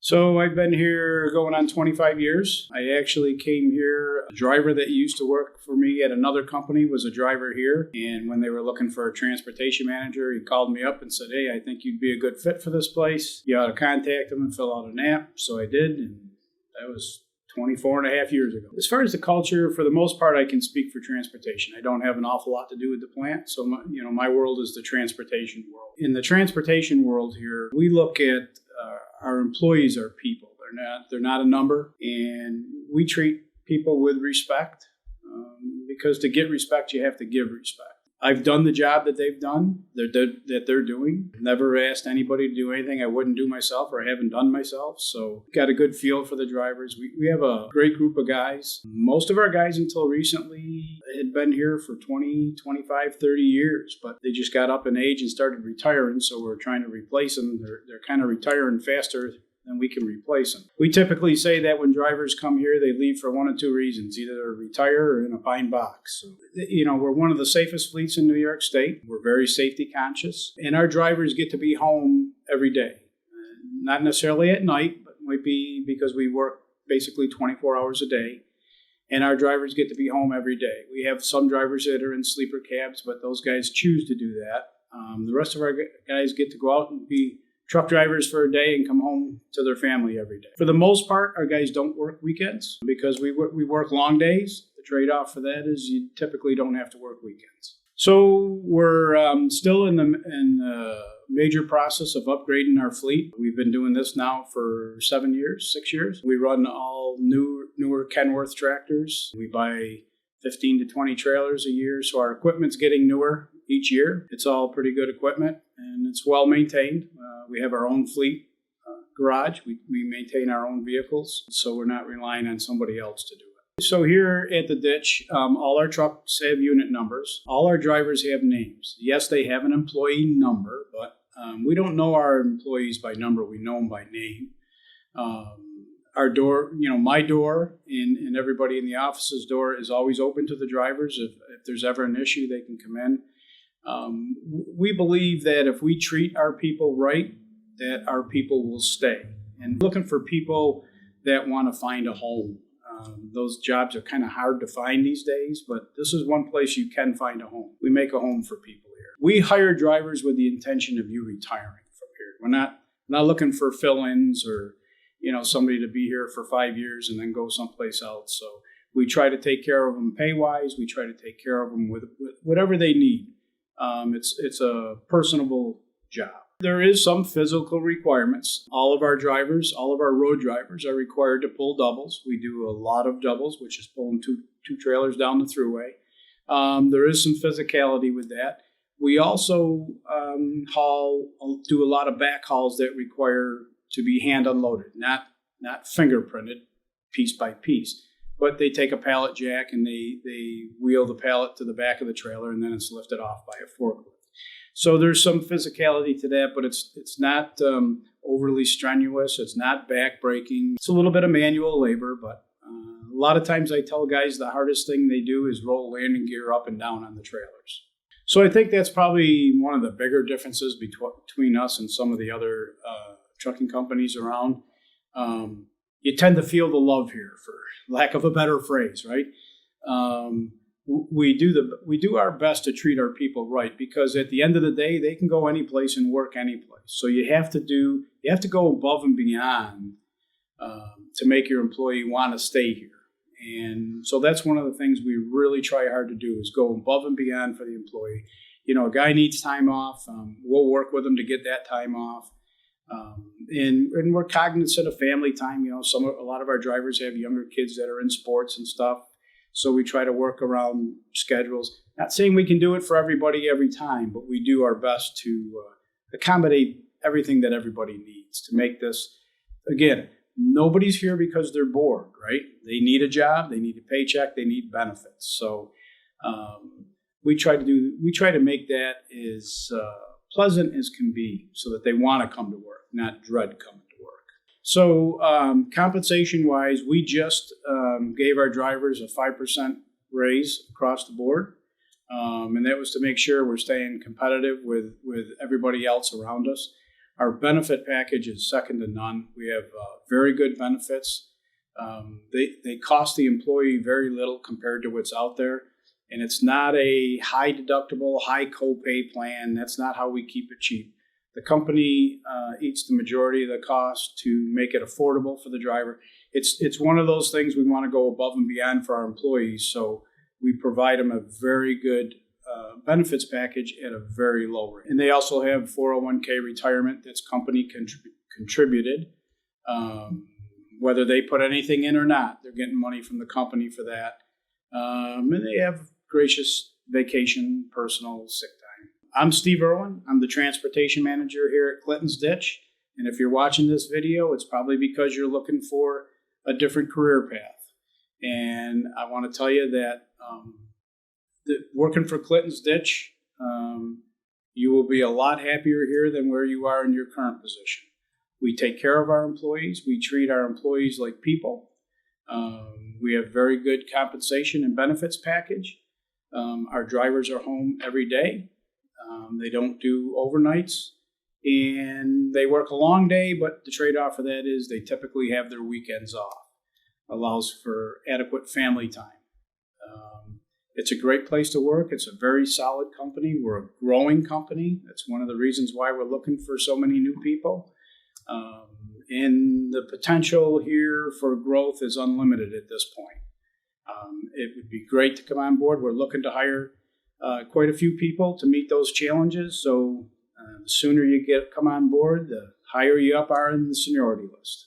So I've been here going on 25 years. I actually came here. A driver that used to work for me at another company was a driver here. And when they were looking for a transportation manager, he called me up and said, "Hey, I think you'd be a good fit for this place. You ought to contact him and fill out an app." So I did, and that was 24 and a half years ago. As far as the culture, for the most part, I can speak for transportation. I don't have an awful lot to do with the plant. So my world is the transportation world. In the transportation world here, we look at our employees are people. They're not a number, and we treat people with respect because to get respect, you have to give respect. I've done the job that they've done, that they're doing. Never asked anybody to do anything I wouldn't do myself or I haven't done myself. So got a good feel for the drivers. We have a great group of guys. Most of our guys until recently had been here for 20, 25, 30 years, but they just got up in age and started retiring. So we're trying to replace them. They're kind of retiring faster than we can replace them. We typically say that when drivers come here, they leave for one of two reasons, either to retire or in a pine box. So, we're one of the safest fleets in New York State. We're very safety conscious, and our drivers get to be home every day. Not necessarily at night, but might be because we work basically 24 hours a day, and our drivers get to be home every day. We have some drivers that are in sleeper cabs, but those guys choose to do that. The rest of our guys get to go out and be truck drivers for a day and come home to their family every day. For the most part, our guys don't work weekends because we work long days. The trade-off for that is you typically don't have to work weekends. So we're still in the major process of upgrading our fleet. We've been doing this now for 6 years. We run all newer Kenworth tractors. We buy 15 to 20 trailers a year, so our equipment's getting newer each year. It's all pretty good equipment, and it's well maintained. We have our own fleet garage. We maintain our own vehicles, so we're not relying on somebody else to do it. So here at the ditch, all our trucks have unit numbers. All our drivers have names. Yes, they have an employee number, but we don't know our employees by number. We know them by name. Our door, my door and everybody in the office's door is always open to the drivers. If there's ever an issue, they can come in. We believe that if we treat our people right, that our people will stay. And looking for people that want to find a home. Those jobs are kind of hard to find these days, but this is one place you can find a home. We make a home for people here. We hire drivers with the intention of you retiring from here. We're not looking for fill-ins or somebody to be here for 5 years and then go someplace else. So we try to take care of them pay-wise. We try to take care of them with whatever they need. It's a personable job. There is some physical requirements. All of our road drivers are required to pull doubles. We do a lot of doubles, which is pulling two trailers down the thruway. There is some physicality with that. We also do a lot of back hauls that require to be hand unloaded, not fingerprinted piece by piece. But they take a pallet jack and they wheel the pallet to the back of the trailer, and then it's lifted off by a forklift. So there's some physicality to that, but it's not overly strenuous. It's not back-breaking. It's a little bit of manual labor, but a lot of times I tell guys the hardest thing they do is roll landing gear up and down on the trailers. So I think that's probably one of the bigger differences between us and some of the other trucking companies around. You tend to feel the love here, for lack of a better phrase, right? We do our best to treat our people right, because at the end of the day, they can go any place and work any place. So you have to go above and beyond to make your employee want to stay here. And so that's one of the things we really try hard to do, is go above and beyond for the employee. A guy needs time off. We'll work with him to get that time off. And we're cognizant of family time. A lot of our drivers have younger kids that are in sports and stuff. So we try to work around schedules. Not saying we can do it for everybody every time, but we do our best to accommodate everything that everybody needs to make this. Again, nobody's here because they're bored, right? They need a job, they need a paycheck, they need benefits. So we try to make that as pleasant as can be, so that they want to come to work, not dread coming to work. So compensation-wise, we just gave our drivers a 5% raise across the board, and that was to make sure we're staying competitive with everybody else around us. Our benefit package is second to none. We have very good benefits. They cost the employee very little compared to what's out there. And it's not a high deductible, high copay plan. That's not how we keep it cheap. The company eats the majority of the cost to make it affordable for the driver. It's one of those things we want to go above and beyond for our employees. So we provide them a very good benefits package at a very low rate. And they also have 401k retirement that's company contributed. Whether they put anything in or not, they're getting money from the company for that. And they have gracious vacation, personal, sick time. I'm Steve Erwin. I'm the transportation manager here at Clinton's Ditch. And if you're watching this video, it's probably because you're looking for a different career path. And I want to tell you that working for Clinton's Ditch, you will be a lot happier here than where you are in your current position. We take care of our employees. We treat our employees like people. We have very good compensation and benefits package. Our drivers are home every day. They don't do overnights. And they work a long day, but the trade-off for that is they typically have their weekends off. Allows for adequate family time. It's a great place to work. It's a very solid company. We're a growing company. That's one of the reasons why we're looking for so many new people. And the potential here for growth is unlimited at this point. It would be great to come on board. We're looking to hire quite a few people to meet those challenges. So the sooner you come on board, the higher you up are in the seniority list.